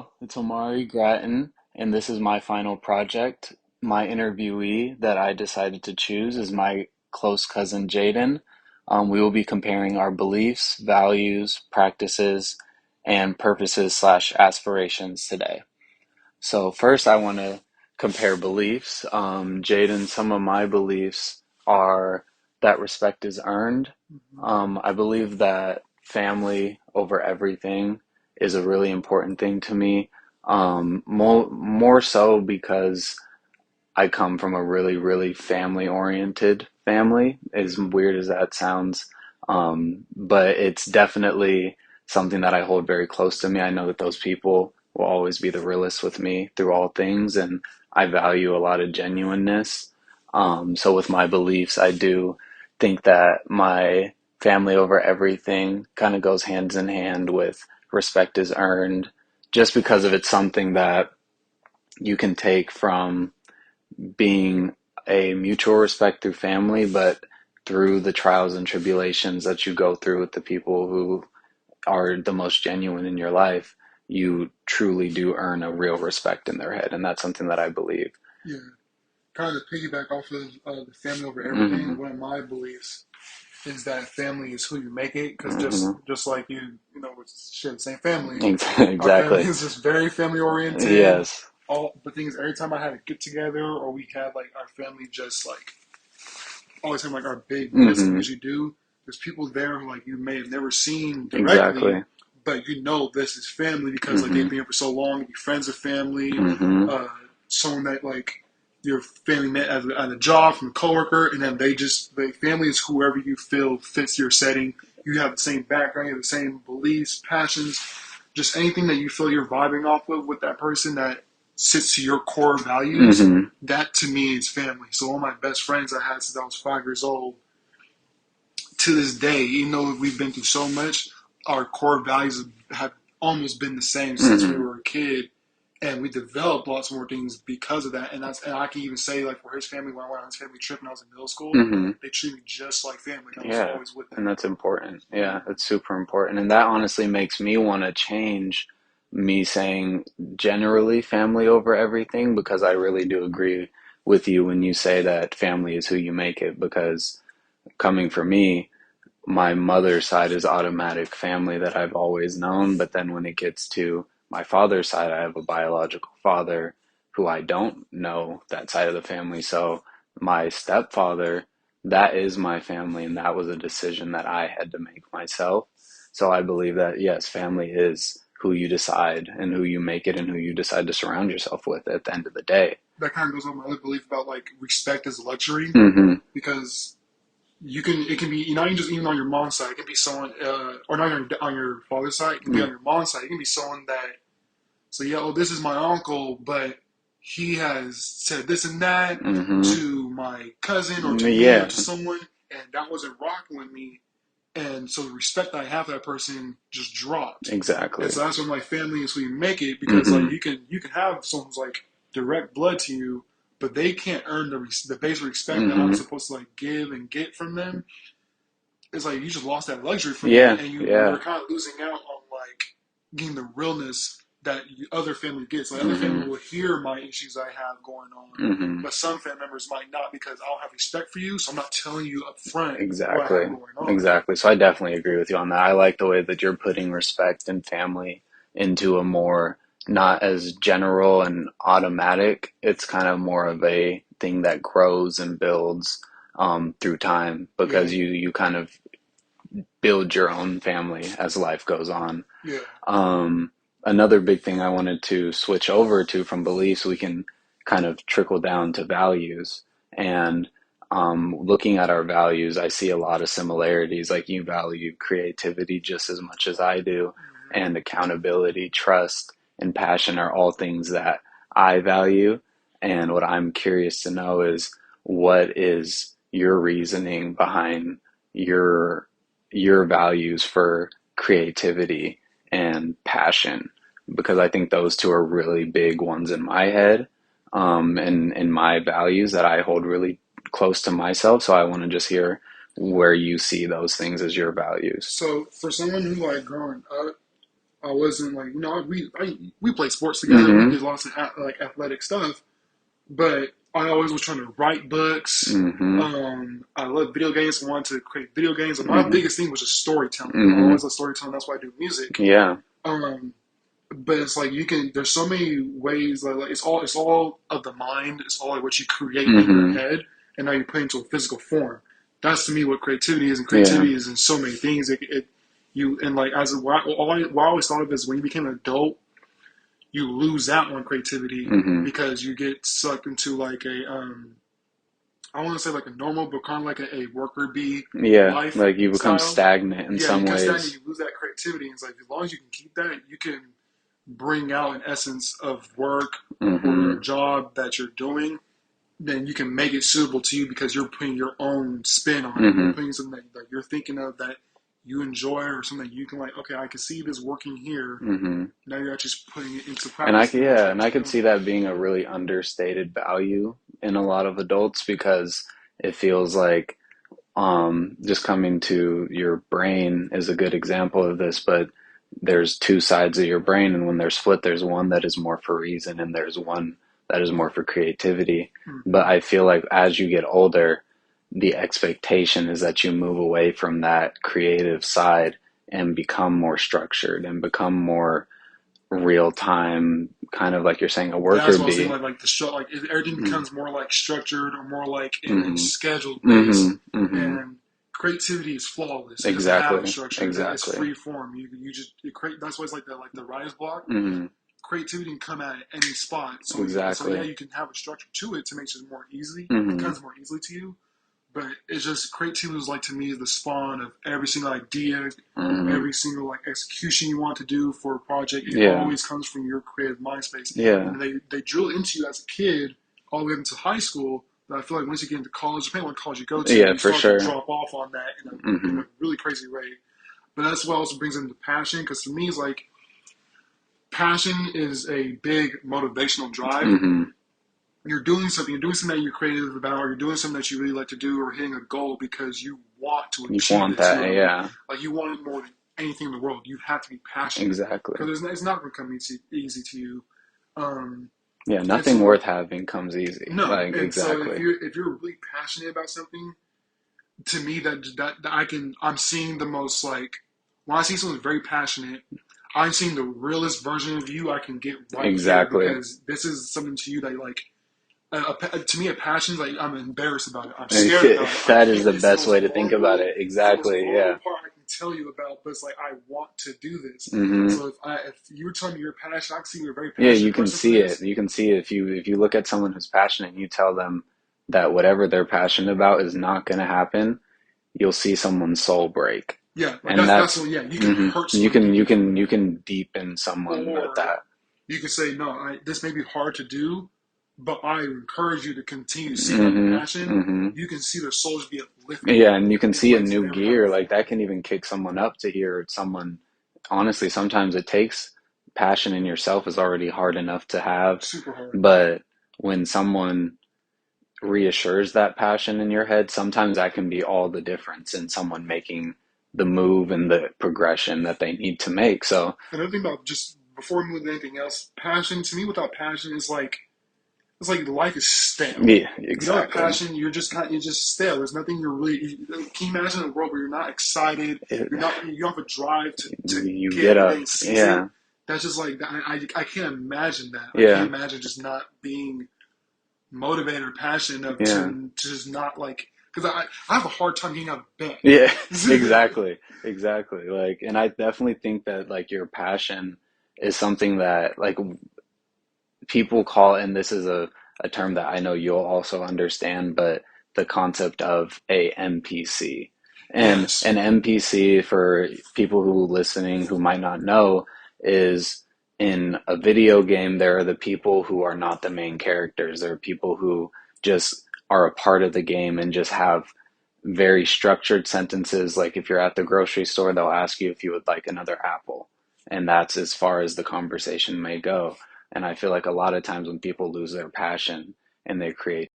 Hello, it's Omari Grattan, and this is my final project. My interviewee that I decided to choose is my close cousin Jaden. We will be comparing our beliefs, values, practices, and purposes slash aspirations today. So first, I want to compare beliefs. Jaden, some of my beliefs are that respect is earned. I believe that family over everything is a really important thing to me. More so because I come from a really, really family oriented family, as weird as that sounds. But it's definitely something that I hold very close to me. I know that those people will always be the realest with me through all things, and I value a lot of genuineness. So with my beliefs, I do think that my family over everything kind of goes hands in hand with respect is earned, just because of it's something that you can take from being a mutual respect through family, but through the trials and tribulations that you go through with the people who are the most genuine in your life, you truly do earn a real respect in their head. And that's something that I believe. Yeah, kind of to piggyback off of the family over everything. Hmm. One of my beliefs is that family is who you make it. Because just Hmm. just like we share the same family. Our family Exactly. is just very family oriented. Yes. All the things every time I had a get together or we had like our family just like always have like our big list that we Hmm. usually do. There's people there who like you may have never seen directly, Exactly. but you know this is family because like they've Hmm. been here for so long. Your friends are family. Hmm. Uh, Someone that like your family met at a job from a coworker, and then the family is whoever you feel fits your setting. You have the same background, you have the same beliefs, passions, just anything that you feel you're vibing off of with that person that sits to your core values. Hmm. That to me is family. So all my best friends I had since I was 5 years old, to this day, even though we've been through so much, our core values have almost been the same since we Hmm. were a kid, and we developed lots more things because of that. And I can even say like for his family, when I went on his family trip when I was in middle school, Hmm. they treated me just like family. I was Yeah, always with them. and that's important. Yeah, Yeah, that's super important. And that honestly makes me want to change me saying generally family over everything, because I really do agree with you when you say that family is who you make it. Because coming from me, my mother's side is automatic family that I've always known. But then when it gets to my father's side, I have a biological father who I don't know that side of the family. So my stepfather, that is my family, and that was a decision that I had to make myself. So I believe that, yes, family is who you decide and who you make it and who you decide to surround yourself with at the end of the day. that kind of goes on my other belief about like respect is a luxury Hmm. because it can be not even just even on your mom's side. It can be someone or not on your father's side. It can be on your mom's side. It can be someone that so yeah, oh, this is my uncle, but he has said this and that Hmm. to my cousin or to me or Yeah, to someone, and that wasn't rocking with me. And so the respect I have for that person just dropped. And exactly. so that's when like family is who you make it because like Hmm. you can have someone who's like direct blood to you, but they can't earn the basic respect that I'm Hmm. supposed to like give and get from them. It's like you just lost that luxury for me, Yeah, and you're yeah. kind of losing out on like getting the realness that other family gets. Like other family Hmm. will hear my issues I have going on, Hmm. but some family members might not because I don't have respect for you, so I'm not telling you up front what I have Exactly. going on. Exactly. So I definitely agree with you on that. I like the way that you're putting respect and family into a more not as general and automatic. It's kind of more of a thing that grows and builds through time, Yeah, because you kind of build your own family as life goes on. yeah. Um, Another big thing I wanted to switch over to from beliefs, we can kind of trickle down to values. And looking at our values, I see a lot of similarities. Like, you value creativity just as much as I do, Mm-hmm. and accountability, trust, and passion are all things that I value. And what I'm curious to know is, what is your reasoning behind your your values for creativity and passion? Because I think those two are really big ones in my head, and in my values that I hold really close to myself. So I want to just hear where you see those things as your values. So for someone who like growing up, I wasn't like, we played sports together. We Mm-hmm. did lots of like athletic stuff, but I always was trying to write books. Mm-hmm. I love video games. I wanted to create video games. And my Mm-hmm. biggest thing was just storytelling. I Mm-hmm. always love storytelling. That's why I do music. Yeah. Um, but it's like you can. There's so many ways. Like it's all of the mind. It's all like what you create in your Mm-hmm. head, and now you put it into a physical form. That's to me what creativity is, and Yeah. creativity is in so many things. You and like as a, what I always thought of is when you became an adult, you lose out on creativity Mm-hmm. because you get sucked into like a I want to say like a normal, but kind of like a worker bee Yeah. life Like you become style. stagnant in Yeah, you some can stagnate, ways. you lose that creativity. And it's like as long as you can keep that, you can bring out an essence of work or Mm-hmm. a job that you're doing. Then you can make it suitable to you because you're putting your own spin on it. You're Mm-hmm. putting something that you're thinking of that you enjoy or something that you can like. Okay, I can see this working here. Mm-hmm. Now you're actually putting it into And practice, and that's yeah, what and I you're could doing. see that being a really understated value in a lot of adults because it feels like just coming to your brain is a good example of this, but there's two sides of your brain, and when they're split, there's one that is more for reason, and there's one that is more for creativity. Mm-hmm. But I feel like as you get older, the expectation is that you move away from that creative side and become more structured and become more real time, kind of like you're saying, a worker That's what I was saying. bee. Like the show, like everything Mm-hmm. becomes more like structured or more like in a Mm-hmm. scheduled Mm-hmm. base. Mm-hmm. And creativity is flawless. It doesn't have a Exactly. structure. It's Exactly. free form. You just you create. That's why it's like the writer's block. Mm-hmm. Creativity can come at any spot. So yeah, Exactly. you can have a structure to it to make it more easy. It Mm-hmm. comes more easily to you. But it's just creativity is like to me the spawn of every single idea, of Mm-hmm. every single like execution you want to do for a project. It Yeah. always comes from your creative mind space, Yeah. and they drill into you as a kid all the way up into high school. But I feel like once you get into college, depending on what college you go to, Yeah, you for start to sure. drop off on that in Mm-hmm. a really crazy way. But that's what also brings into passion because to me, it's like passion is a big motivational drive. Mm-hmm. You're doing something that you're creative about, or you're doing something that you really like to do, or hitting a goal because you want to You achieve want this. that, yeah. Like you want it more than anything in the world. You have to be passionate Exactly. because it's not going to come easy to you. Um, Yeah, and nothing so worth having comes easy. no, Like, and so exactly. if you're really passionate about something, to me that I'm seeing the most like when I see someone very passionate. I'm seeing the realest version of you I can get right here Exactly. because this is something to you that like to me, a passion is like I'm embarrassed about it. I'm scared about it. I That is can't. the It's the best most way to think about vulnerable. it. It's the most Exactly, vulnerable yeah. part I can tell you about. But it's like I want to do this. Mm-hmm. So if you were telling me you're passionate, I can see you're a very Yeah, passionate you can person for see it. this. You can see it if you look at someone who's passionate and you tell them that whatever they're passionate about is not going to happen, you'll see someone's soul break. Yeah, like And that's that's what. Yeah, you can hmm hurt you someone can you deeply can for you it, can deepen someone with or that. you can say no. This may be hard to do, but I encourage you to continue to see that Hmm. passion. Hmm. You can see their souls be uplifted Yeah, and you can in see a ways they new never have gear. Like before. that can even kick someone up to hear someone. Honestly, sometimes it takes passion in yourself is already hard enough to have, Super hard. but when someone reassures that passion in your head, sometimes that can be all the difference in someone making the move and the progression that they need to make. So, Another thing about just before we move to anything else, passion to me without passion is like it's like life is stale. yeah, If you don't have exactly. passion, you're just stale. There's nothing you're really. Can you imagine a world where you're not excited? It, You don't have a drive to you get get it up. and seize it. Yeah, That's just like I can't imagine that. I can't yeah, imagine just not being motivated or passionate enough yeah, to just not like because I have a hard time getting out of bed. yeah, exactly, exactly. Like, and I definitely think that like your passion is something that like people call, and this is a term that I know you'll also understand, but the concept of a NPC. And Yes. an NPC, for people who listening who might not know, is in a video game, there are the people who are not the main characters. There are people who just are a part of the game and just have very structured sentences. Like if you're at the grocery store, they'll ask you if you would like another apple. And that's as far as the conversation may go. And I feel like a lot of times when people lose their passion and they create